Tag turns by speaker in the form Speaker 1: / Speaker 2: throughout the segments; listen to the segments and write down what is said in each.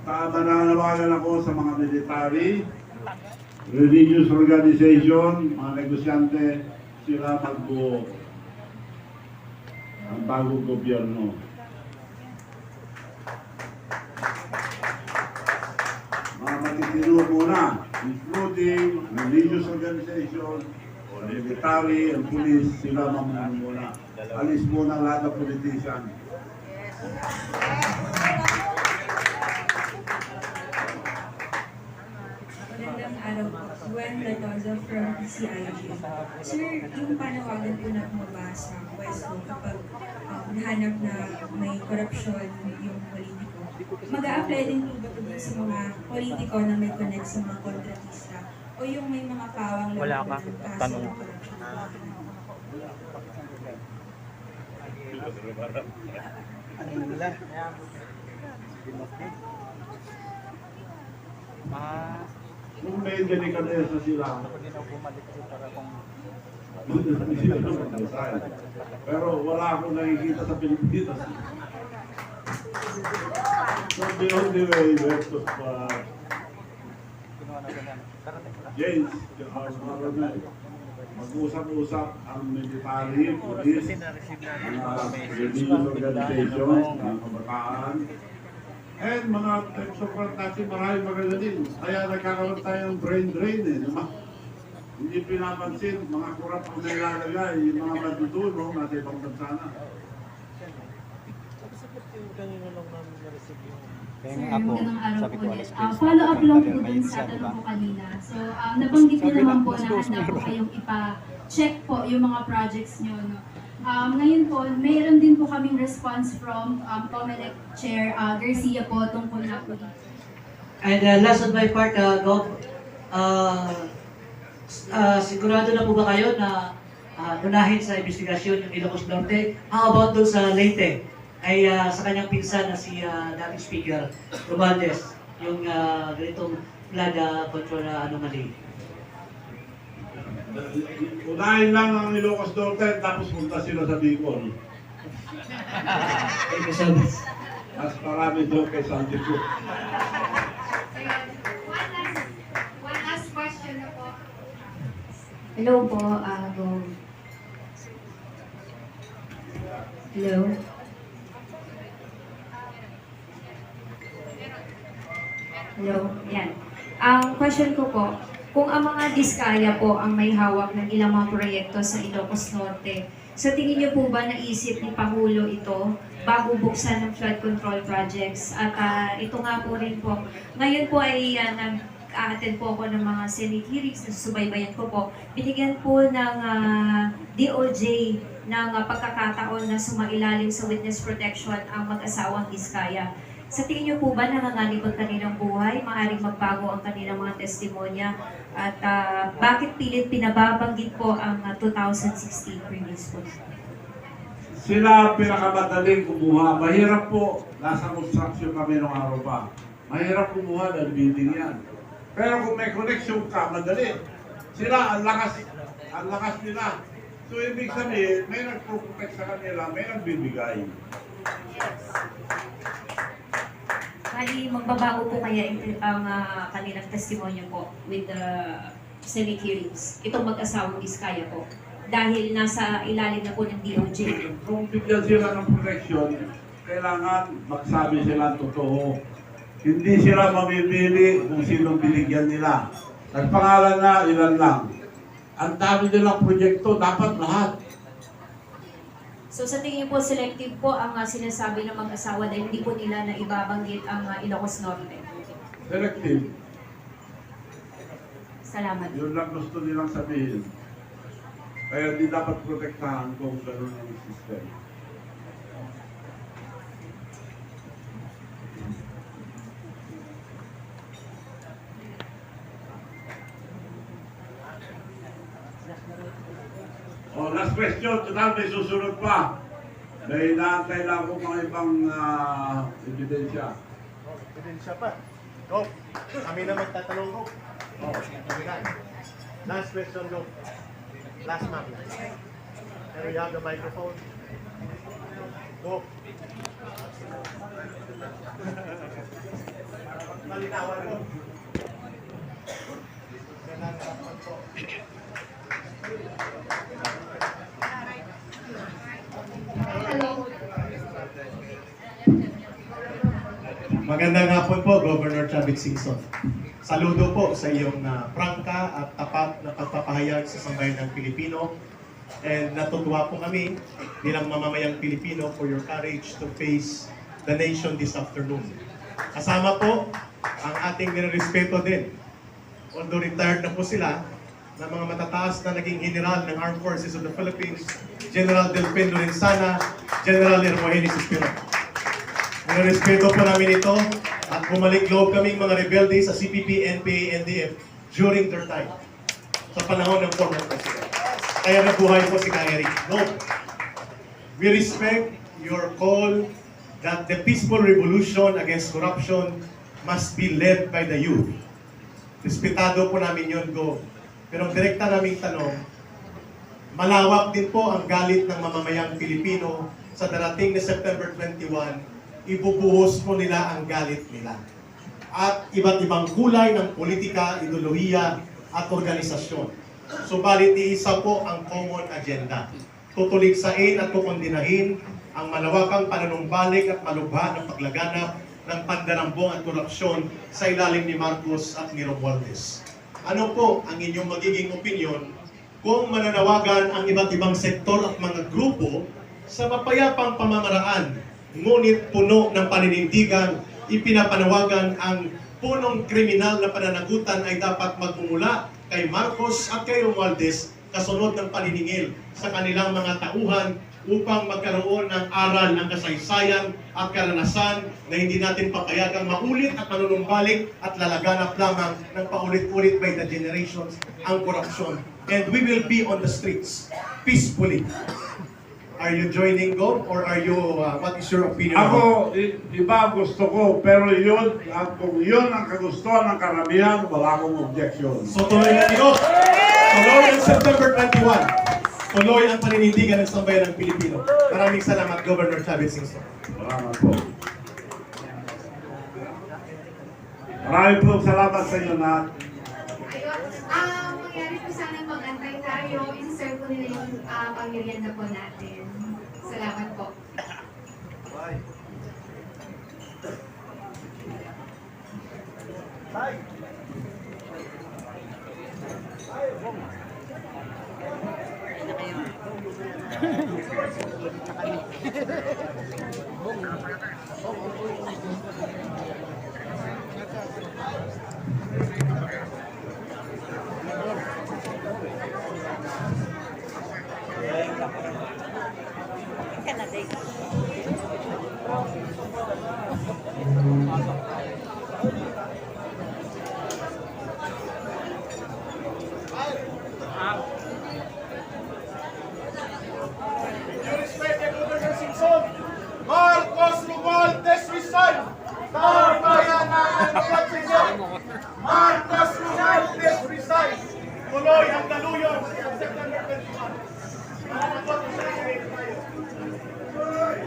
Speaker 1: Mananawagan ako sa mga military, religious organization, mga negosyante, sila magbuo ang bagong gobyerno. Mga matitino muna, including religious organization, military, and police, sila muna. Alis muna lahat ng politician.
Speaker 2: Magandang araw po. Gwen Latoza from PCIG. Sir, yung panawagan po na bumaba sa Westco kapag nahanap na may korupsyon yung politiko, mag-a-apply din po ba ito sa mga politiko na may connect sa mga kontratista o yung may mga pawang
Speaker 3: wala ka tanong
Speaker 2: ng korupsyon?
Speaker 3: ano nila
Speaker 1: Kung may delikadesa sila, pero wala akong nakikita sa Pilipinas. So the only way we have to James, mag-usap-usap ang military, police, mga religious organizations, mga kabataan, and mga sobrang kasi maraming maganda din. Kaya nagkakaroon tayo ng brain drain eh. Diba? Hindi pinapansin, mga kurap ang nilalagay, yung mga matutulong nasa ibang bansa na.
Speaker 4: Sir, magandang araw po ulit. Follow up lang po dun sa tanong ko kanina. So, nabanggit niyo naman po na handa po kayong ipa-check po yung mga projects niyo. No? Ngayon po, mayroon din po kaming response from Comelec Chair Garcia po tungkol na po.
Speaker 5: And last on my part, Gov, sigurado na po ba kayo na unahin sa investigasyon yung Ilocos Norte? How about doon sa Leyte? Ay sa kanyang pinsan na si dating Speaker Romualdez, yung ganitong flood control anomaly.
Speaker 1: Unahin lang ang Ilocos Norte, tapos punta sila sa Bicol.
Speaker 5: Thank you so much.
Speaker 1: Mas marami doon kay Santi po.
Speaker 6: One last question na po.
Speaker 4: Hello po, Gov. Hello? Hello? Yan. Ang question ko po, kung ang mga diskaya po ang may hawak ng ilang mga proyekto sa Ilocos Norte, sa tingin niyo po ba naisip ni Pangulo ito bago buksan ng flood control projects? At ito nga po rin po, ngayon po ay nag-a-attend po ako ng mga Senate hearings na susubaybayan ko po. Binigyan po ng DOJ ng pagkakataon na sumailalim sa witness protection ang mag-asawang diskaya. Sa tingin niyo po ba nanganganib ang kanilang buhay? Maaaring magbago ang kanilang mga testimonya? At bakit pilit pinababanggit po ang 2016 previous po?
Speaker 1: Sila pinakamadaling kumuha. Mahirap po. Nasa construction kami nung araw pa. Mahirap kumuha dahil building yan. Pero kung may connection ka, madali. Sila, ang lakas nila. So, ibig sabihin, may nagpo-protect sa kanila, may nagbibigay.
Speaker 4: Bali, magbabago po kaya ang kanilang testimonya po with the Senate hearings. Itong mag-asawang Diskaya po. Dahil nasa ilalim na po ng DOJ.
Speaker 1: Kung bigyan sila ng protection, kailangan magsabi sila totoo. Hindi sila mamimili kung sinong binigyan nila. Nagpangalan na, ilan lang. Ang dami nilang proyekto, dapat lahat.
Speaker 4: So sa tingin niyo po, selective po ang sinasabi ng mag-asawa dahil hindi po nila na ibabanggit ang Ilocos Norte.
Speaker 1: Selective.
Speaker 4: Salamat.
Speaker 1: Yun lang gusto nilang sabihin. Kaya di dapat protektahan kung gano'n ang system. Oh, last question. Total, may susunod pa. May inaantay lang ako mga ibang ebidensya.
Speaker 7: Ebidensya pa. Go. Kami na magtatanong ko. Kami na. Last question, go. Last map. Can we have the microphone? Go. malinawan ko. Magandang hapon po.
Speaker 6: Hello.
Speaker 7: Magandang hapon po, Governor Chavit Singson. Saludo po sa iyong prangka at tapat na pagpapahayag sa sambayan ng Pilipino. And natutuwa po kami bilang mamamayang Pilipino for your courage to face the nation this afternoon. Kasama po ang ating nirespeto din. Although retired na po sila, ng mga matataas na naging general ng Armed Forces of the Philippines, General Delfin Lorenzana, General Hermogenes Espino. Nirespeto po namin ito at bumalik loob kaming mga rebelde sa CPP, NPA, NDF during their time sa panahon ng former president. Kaya nabuhay po si Kay Eric. No. We respect your call that the peaceful revolution against corruption must be led by the youth. Respetado po namin yun, Go. Pero ang direkta naming tanong, malawak din po ang galit ng mamamayang Pilipino sa darating na September 21, ibubuhos po nila ang galit nila. At iba't ibang kulay ng politika, ideolohiya at organisasyon. Subalit iisa po ang common agenda. Tutuligsain at kukondinahin ang malawakang panunumbalik at malubha ng paglaganap ng pandarambong at korupsyon sa ilalim ni Marcos at ni Romualdez. Ano po ang inyong magiging opinyon kung mananawagan ang iba't ibang sektor at mga grupo sa mapayapang pamamaraan, ngunit puno ng paninindigan, ipinapanawagan ang punong kriminal na pananagutan ay dapat magmumula kay Marcos at kay Romualdez kasunod ng paniningil sa kanilang mga tauhan upang magkaroon ng aral ng kasaysayan at karanasan na hindi natin papayagang maulit at manunumbalik at lalaganap lamang ng paulit-ulit by the generations ang korupsyon. And we will be on the streets peacefully. Are you joining, Go? Or are you, what is your opinion?
Speaker 1: Ako, iba gusto ko, pero yun, at kung yun ang kagustuhan ng karamihan, wala akong objection.
Speaker 7: So tuloy na ito. Tuloy ang September 21. Tuloy ang paninindigan ng sambayan ng Pilipino. Maraming salamat, Governor Chavit Singson.
Speaker 1: Salamat po. Maraming po salamat sa inyo na.
Speaker 6: Ayun. Mangyari po sana mag-antay tayo. Insert ko nila yung pangirian na po natin. Salamat po.
Speaker 7: Marcos Romualdez resign! Tabayanan ng Pagsinyo! Marcos Romualdez resign! Tuloy ang daluyon sa September 21.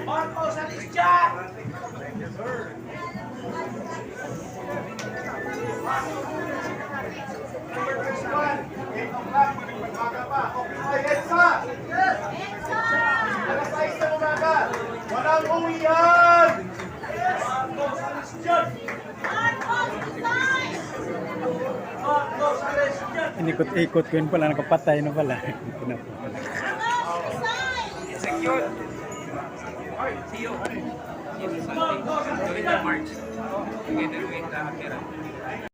Speaker 7: Marcos at Christian! Number 21, 8 o'clock, magmaga pa. Ay, EDSA! Alas 6 ng umaga! Walang uwi yan! Marcos Christian! Marcos Christian!
Speaker 3: Inikot-ikot ko yun pala, nakapatay na pala.
Speaker 7: Marcos Christian!